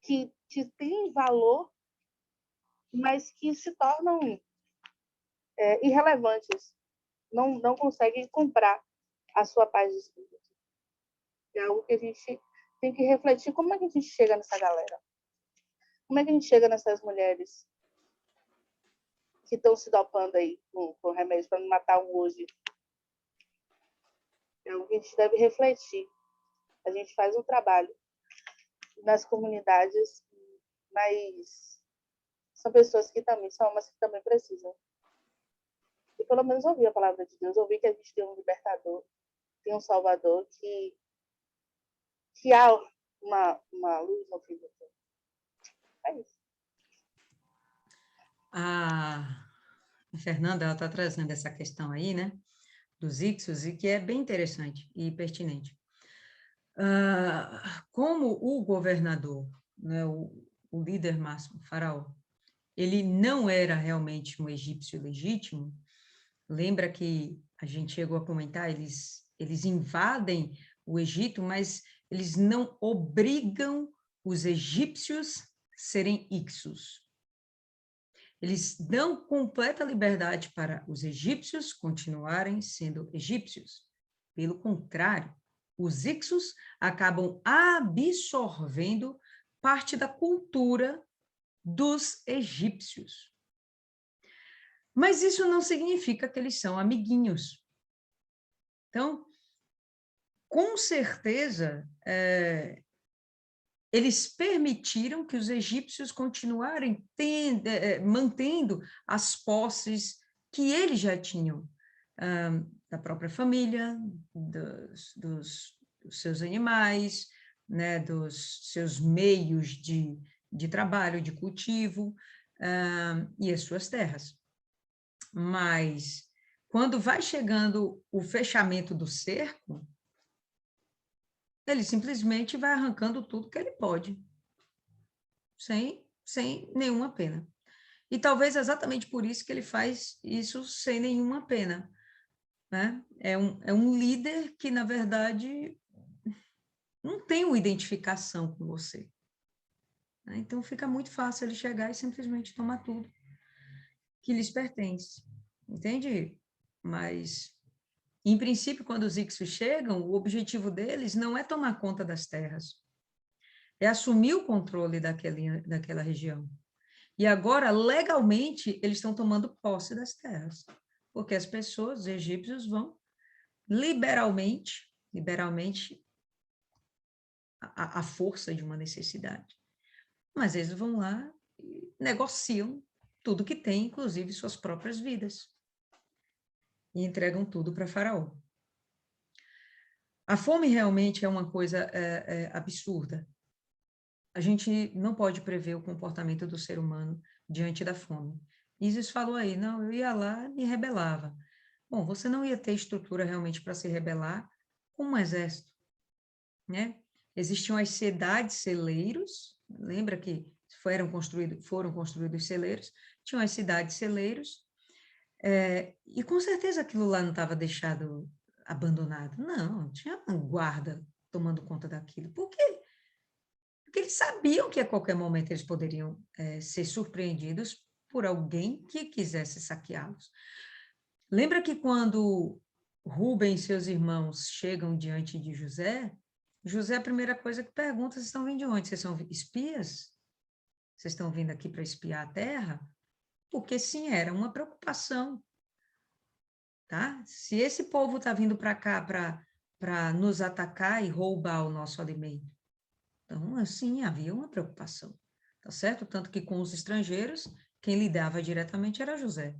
que têm valor, mas que se tornam irrelevantes. Não conseguem comprar a sua paz de espírito. É algo que a gente tem que refletir. Como é que a gente chega nessa galera? Como é que a gente chega nessas mulheres que estão se dopando aí com remédio para não matar um hoje? É algo que a gente deve refletir. A gente faz um trabalho nas comunidades, mas são pessoas que também são almas que também precisam. E pelo menos ouvir a palavra de Deus, ouvir que a gente tem um libertador, tem um salvador, que há uma luz no fim do tempo. É isso. A Fernanda, ela está trazendo essa questão aí, né, dos ixos, e que é bem interessante e pertinente. Como o governador, né, o líder máximo, o faraó, ele não era realmente um egípcio legítimo, lembra que a gente chegou a comentar, eles invadem o Egito, mas eles não obrigam os egípcios a serem ixos. Eles dão completa liberdade para os egípcios continuarem sendo egípcios. Pelo contrário, os ixos acabam absorvendo parte da cultura dos egípcios. Mas isso não significa que eles são amiguinhos. Então, com certeza, eles permitiram que os egípcios continuarem mantendo as posses que eles já tinham, da própria família, dos seus animais, né, dos seus meios de trabalho, de cultivo, e as suas terras. Mas, quando vai chegando o fechamento do cerco, ele simplesmente vai arrancando tudo que ele pode, sem nenhuma pena. E talvez exatamente por isso que ele faz isso sem nenhuma pena, né? É um líder que, na verdade, não tem uma identificação com você. Né? Então, fica muito fácil ele chegar e simplesmente tomar tudo que lhes pertence, entende? Mas, em princípio, quando os ixos chegam, o objetivo deles não é tomar conta das terras, é assumir o controle daquela região. E agora, legalmente, eles estão tomando posse das terras, porque as pessoas, os egípcios, vão liberalmente a força de uma necessidade. Mas eles vão lá e negociam tudo que tem, inclusive suas próprias vidas, e entregam tudo para Faraó. A fome realmente é uma coisa absurda. A gente não pode prever o comportamento do ser humano diante da fome. Isis falou aí, não, eu ia lá e me rebelava. Bom, você não ia ter estrutura realmente para se rebelar com um exército, né? Existiam as cidades-celeiros, lembra que foram construídos celeiros, tinham as cidades-celeiros, e com certeza aquilo lá não estava deixado abandonado. Não, tinha uma guarda tomando conta daquilo. Por quê? Porque eles sabiam que a qualquer momento eles poderiam ser surpreendidos por alguém que quisesse saqueá-los. Lembra que quando Rubem e seus irmãos chegam diante de José, José, a primeira coisa que pergunta, vocês estão vindo de onde? Vocês são espias? Vocês estão vindo aqui para espiar a terra? Porque sim, era uma preocupação, tá? Se esse povo está vindo para cá para nos atacar e roubar o nosso alimento, então, assim, havia uma preocupação, tá certo? Tanto que com os estrangeiros, quem lidava diretamente era José.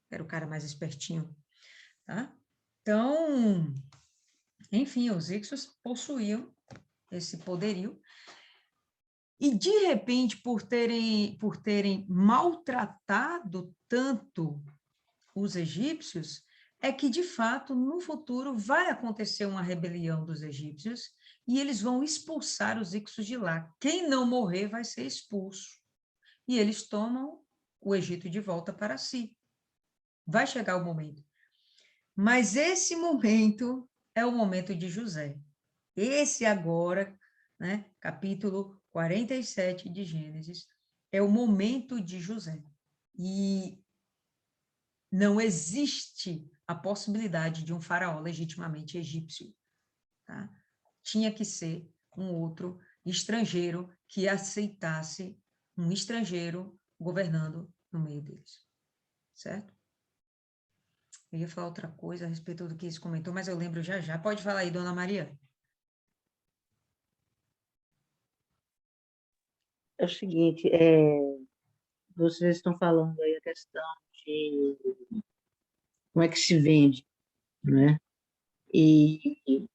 Era o cara mais espertinho, tá? Então, enfim, os Ixos possuíam esse poderio e, de repente, por terem maltratado tanto os egípcios, é que, de fato, no futuro vai acontecer uma rebelião dos egípcios e eles vão expulsar os Ixos de lá. Quem não morrer vai ser expulso. E eles tomam o Egito de volta para si. Vai chegar o momento. Mas esse momento é o momento de José. Esse agora, né, capítulo 47 de Gênesis, é o momento de José. E não existe a possibilidade de um faraó legitimamente egípcio. Tá? Tinha que ser um outro estrangeiro que aceitasse um estrangeiro governando no meio deles. Certo? Eu ia falar outra coisa a respeito do que isso comentou, mas eu lembro já já. Pode falar aí, dona Maria. É o seguinte, vocês estão falando aí a questão de como é que se vende, né? E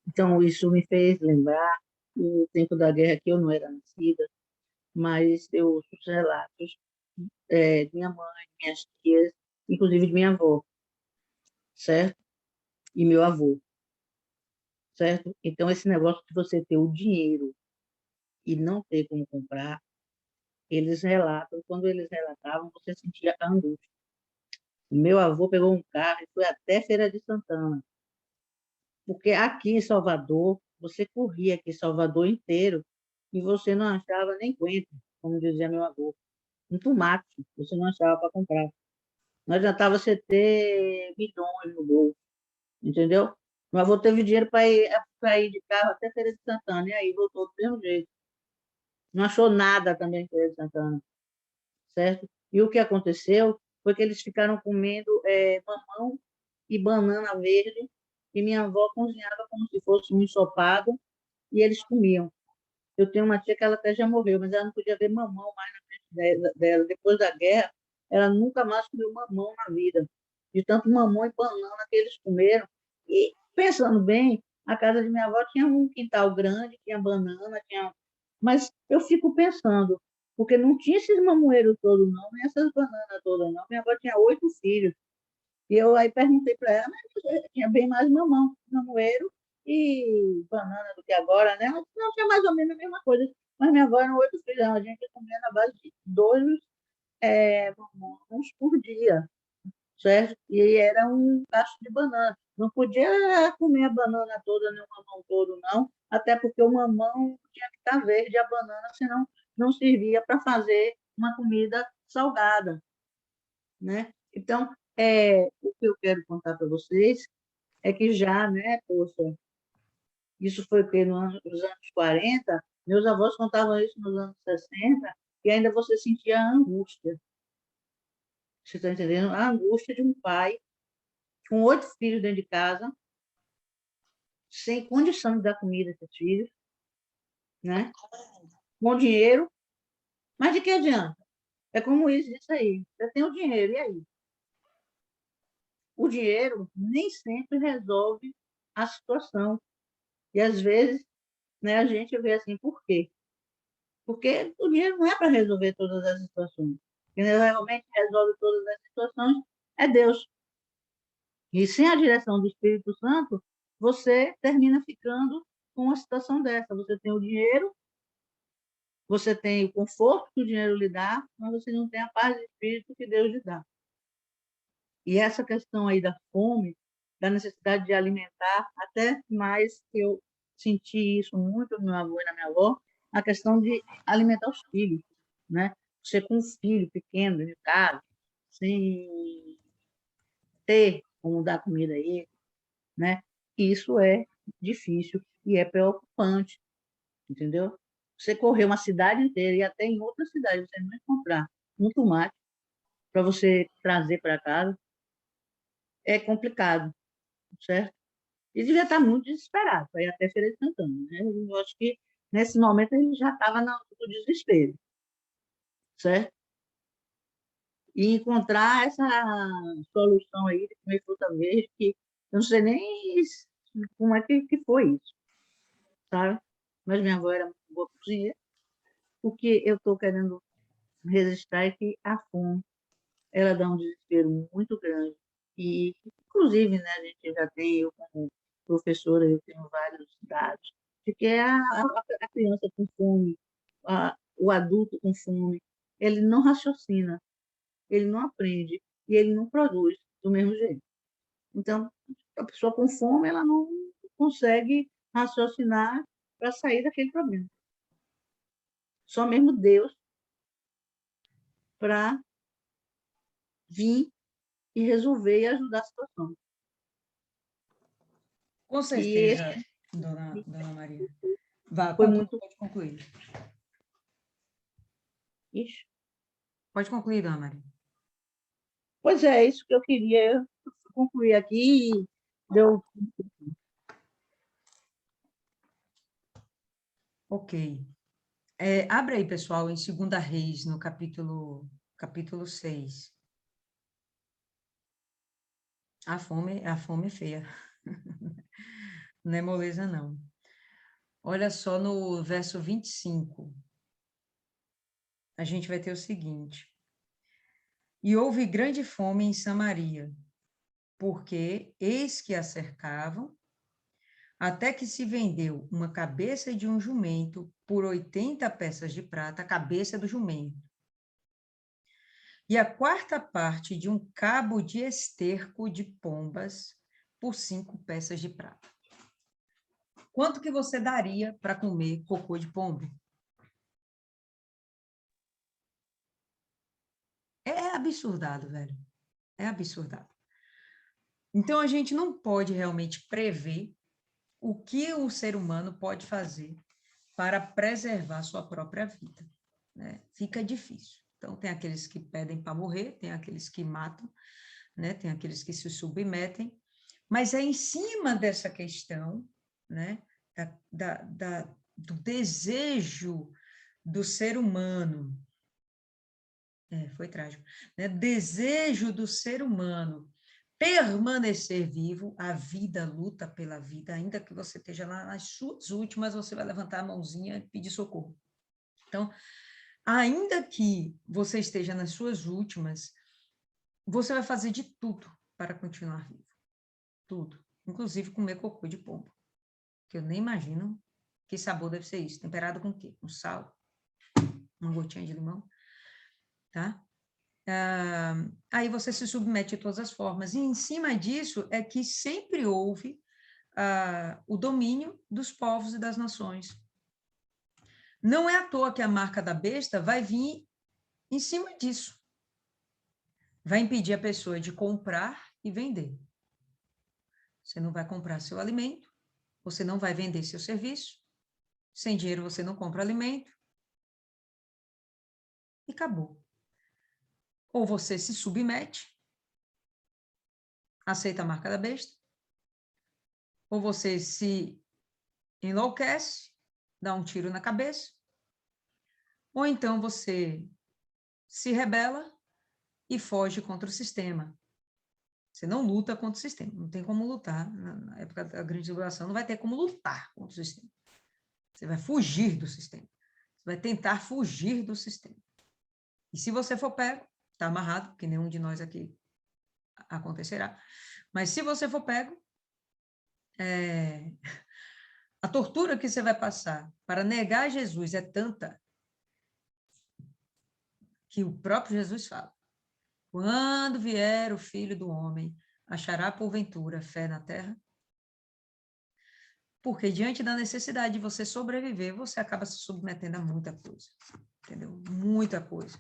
então isso me fez lembrar o tempo da guerra, que eu não era nascida, mas eu ouço os relatos de minha mãe, minhas tias, inclusive de minha avó, certo? E meu avô, certo? Então esse negócio de você ter o dinheiro e não ter como comprar, eles relatam, quando eles relatavam, você sentia a angústia. O meu avô pegou um carro e foi até Feira de Santana, porque aqui em Salvador, você corria aqui em Salvador inteiro e você não achava nem coentro, como dizia meu avô. Um tomate, você não achava para comprar. Não adiantava você ter milhões no bolso, entendeu? Meu avô teve dinheiro para ir de carro até Feira de Santana, e aí voltou do mesmo jeito. Não achou nada também em Feira de Santana, certo? E o que aconteceu foi que eles ficaram comendo mamão e banana verde, e minha avó cozinhava como se fosse um ensopado, e eles comiam. Eu tenho uma tia que ela até já morreu, mas ela não podia ver mamão mais na frente dela. Depois da guerra, ela nunca mais comeu mamão na vida, de tanto mamão e banana que eles comeram. E, pensando bem, a casa de minha avó tinha um quintal grande, tinha banana, mas eu fico pensando, porque não tinha esses mamoeiros todos, não, nem essas bananas todas, não. Minha avó tinha 8 filhos. E eu aí perguntei para ela, mas tinha bem mais mamão, mamoeiro e banana do que agora, né? Ela disse, não, tinha mais ou menos a mesma coisa. Mas minha avó eram 8 filhos, a gente comia na base de 2 mamões por dia, certo? E aí era um cacho de banana. Não podia comer a banana toda, nem o mamão todo, não, até porque o mamão tinha que estar verde, a banana, senão não servia para fazer uma comida salgada, né? Então, o que eu quero contar para vocês é que já, né, poxa, isso foi nos anos 40, meus avós contavam isso nos anos 60, e ainda você sentia a angústia. Você está entendendo? A angústia de um pai com 8 filhos dentro de casa, sem condição de dar comida para os filhos, né? Com dinheiro, mas de que adianta? É como isso aí. Você tem o dinheiro, e aí? O dinheiro nem sempre resolve a situação. E, às vezes, né, a gente vê assim, por quê? Porque o dinheiro não é para resolver todas as situações. Quem realmente resolve todas as situações é Deus. E sem a direção do Espírito Santo, você termina ficando com uma situação dessa. Você tem o dinheiro, você tem o conforto que o dinheiro lhe dá, mas você não tem a paz de espírito que Deus lhe dá. E essa questão aí da fome, da necessidade de alimentar, até mais que eu senti isso muito no meu avô e na minha avó, a questão de alimentar os filhos, né? Você com um filho pequeno de casa, sem ter como dar comida a ele, né? Isso é difícil e é preocupante, entendeu? Você correr uma cidade inteira e até em outra cidade você não encontrar um tomate para você trazer para casa, é complicado, certo? E devia estar muito desesperado para ir até Feira de Santana, né? Eu acho que nesse momento ele já estava no desespero, certo? E encontrar essa solução aí de comer fruta verde, que eu não sei nem como é que foi isso, sabe? Mas minha avó era muito boa cozinheira. O que eu estou querendo registrar é que a fome, ela dá um desespero muito grande. E, inclusive, né, a gente já tem, eu como professora, eu tenho vários dados, de que a criança com fome, o adulto com fome, ele não raciocina, ele não aprende e ele não produz do mesmo jeito. Então, a pessoa com fome, ela não consegue raciocinar para sair daquele problema. Só mesmo Deus para vir e resolver e ajudar a situação. Com E certeza, dona Maria. Vá, foi muito. pode concluir. Ixi. Pode concluir, dona Maria. Pois é isso que eu queria concluir aqui. Deu. Ok. Abre aí, pessoal, em 2 Reis, no capítulo 6. A fome é feia. Não é moleza, não. Olha só no verso 25. A gente vai ter o seguinte. E houve grande fome em Samaria, porque eis que a cercavam, até que se vendeu uma cabeça de um jumento por 80 peças de prata, a cabeça do jumento. E a 4ª parte de um cabo de esterco de pombas por 5 peças de prata. Quanto que você daria para comer cocô de pombo? É absurdado, velho. É absurdado. Então, a gente não pode realmente prever o que o ser humano pode fazer para preservar sua própria vida, né? Fica difícil. Então, tem aqueles que pedem para morrer, tem aqueles que matam, né? Tem aqueles que se submetem, mas é em cima dessa questão, né? Do desejo do ser humano, foi trágico, né? Desejo do ser humano permanecer vivo, a vida luta pela vida, ainda que você esteja lá nas suas últimas, você vai levantar a mãozinha e pedir socorro. Então, ainda que você esteja nas suas últimas, você vai fazer de tudo para continuar vivo. Tudo. Inclusive comer cocô de pombo. Que eu nem imagino que sabor deve ser isso. Temperado com o quê? Com sal? Uma gotinha de limão? Tá? Aí você se submete de todas as formas. E em cima disso é que sempre houve o domínio dos povos e das nações. Não é à toa que a marca da besta vai vir em cima disso. Vai impedir a pessoa de comprar e vender. Você não vai comprar seu alimento, você não vai vender seu serviço, sem dinheiro você não compra alimento, e acabou. Ou você se submete, aceita a marca da besta, ou você se enlouquece, dá um tiro na cabeça, ou então você se rebela e foge contra o sistema. Você não luta contra o sistema, não tem como lutar. Na época da grande tribulação, não vai ter como lutar contra o sistema. Você vai fugir do sistema. Você vai tentar fugir do sistema. E se você for pego, está amarrado, porque nenhum de nós aqui acontecerá. Mas se você for pego, a tortura que você vai passar para negar Jesus é tanta que o próprio Jesus fala: quando vier o Filho do Homem, achará porventura fé na terra? Porque diante da necessidade de você sobreviver, você acaba se submetendo a muita coisa, entendeu? Muita coisa,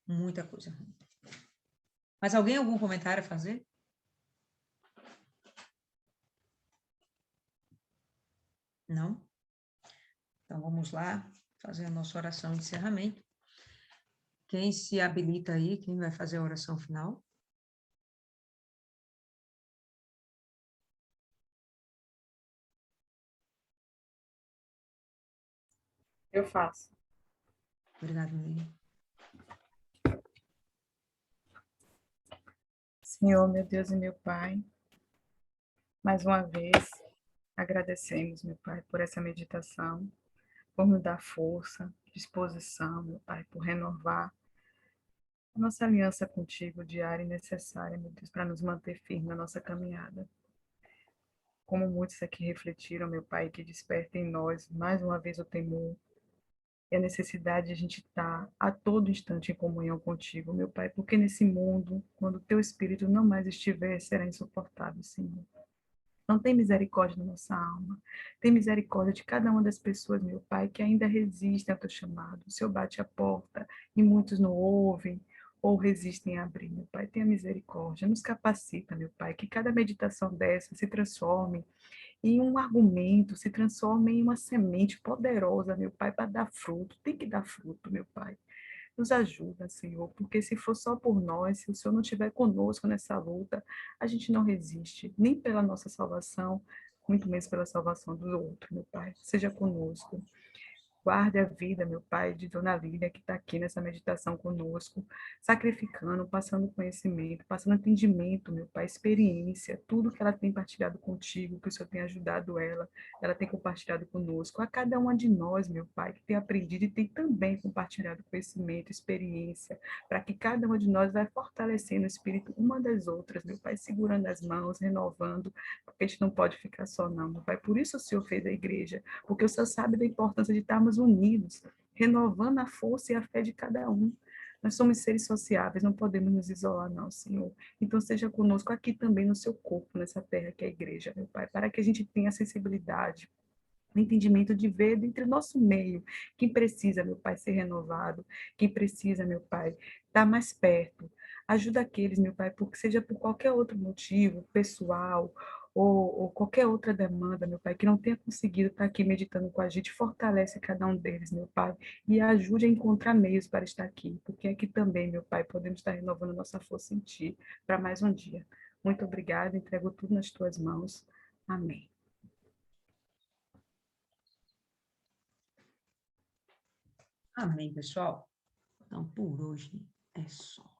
muita coisa. Mas algum comentário a fazer? Não? Então vamos lá, fazer a nossa oração de encerramento. Quem se habilita aí, quem vai fazer a oração final? Eu faço. Obrigada, Miriam. Senhor, meu Deus e meu Pai, mais uma vez agradecemos, meu Pai, por essa meditação, por nos dar força, disposição, meu Pai, por renovar a nossa aliança contigo diária e necessária, meu Deus, para nos manter firmes na nossa caminhada. Como muitos aqui refletiram, meu Pai, que desperta em nós mais uma vez o temor e a necessidade de a gente estar a todo instante em comunhão contigo, meu Pai, porque nesse mundo, quando o teu Espírito não mais estiver, será insuportável, Senhor. Não tem misericórdia da nossa alma. Tem misericórdia de cada uma das pessoas, meu Pai, que ainda resistem ao teu chamado. O Senhor bate a porta e muitos não ouvem ou resistem a abrir, meu Pai. Tenha misericórdia. Nos capacita, meu Pai, que cada meditação dessa se transforme em um argumento, se transforme em uma semente poderosa, meu Pai, para dar fruto. Tem que dar fruto, meu Pai. Nos ajuda, Senhor, porque se for só por nós, se o Senhor não estiver conosco nessa luta, a gente não resiste, nem pela nossa salvação, muito menos pela salvação do outro, meu Pai. Seja conosco. Guarde a vida, meu Pai, de Dona Lília, que está aqui nessa meditação conosco, sacrificando, passando conhecimento, passando entendimento, meu Pai, experiência, tudo que ela tem partilhado contigo, que o Senhor tem ajudado ela tem compartilhado conosco. A cada uma de nós, meu Pai, que tem aprendido e tem também compartilhado conhecimento, experiência, para que cada uma de nós vai fortalecendo o espírito uma das outras, meu Pai, segurando as mãos, renovando, porque a gente não pode ficar só, não, meu Pai. Por isso o Senhor fez a igreja, porque o Senhor sabe da importância de estarmos unidos, renovando a força e a fé de cada um. Nós somos seres sociáveis, não podemos nos isolar, não, Senhor. Então, seja conosco aqui também no seu corpo, nessa terra que é a igreja, meu Pai, para que a gente tenha sensibilidade, o entendimento de ver dentro do nosso meio quem precisa, meu Pai, ser renovado, quem precisa, meu Pai, estar mais perto. Ajuda aqueles, meu Pai, porque seja por qualquer outro motivo, pessoal, ou qualquer outra demanda, meu Pai, que não tenha conseguido estar aqui meditando com a gente, fortalece cada um deles, meu Pai, e ajude a encontrar meios para estar aqui, porque aqui também, meu Pai, podemos estar renovando nossa força em Ti para mais um dia. Muito obrigada, entrego tudo nas Tuas mãos. Amém. Amém, pessoal. Então, por hoje é só.